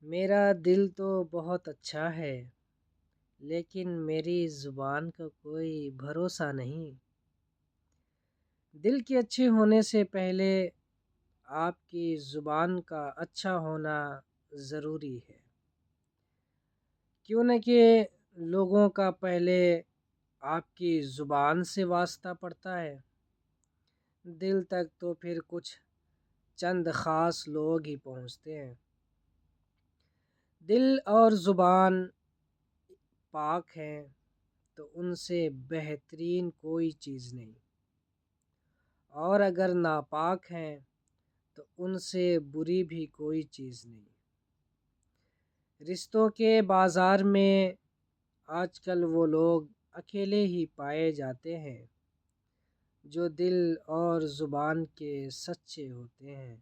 میرا دل تو بہت اچھا ہے، لیکن میری زبان کا کوئی بھروسہ نہیں۔ دل کے اچھے ہونے سے پہلے آپ کی زبان کا اچھا ہونا ضروری ہے، کیوں نہ کہ لوگوں کا پہلے آپ کی زبان سے واسطہ پڑتا ہے، دل تک تو پھر کچھ چند خاص لوگ ہی پہنچتے ہیں۔ دل اور زبان پاک ہیں تو ان سے بہترین کوئی چیز نہیں، اور اگر ناپاک ہیں تو ان سے بری بھی کوئی چیز نہیں۔ رشتوں کے بازار میں آج کل وہ لوگ اکیلے ہی پائے جاتے ہیں جو دل اور زبان کے سچے ہوتے ہیں۔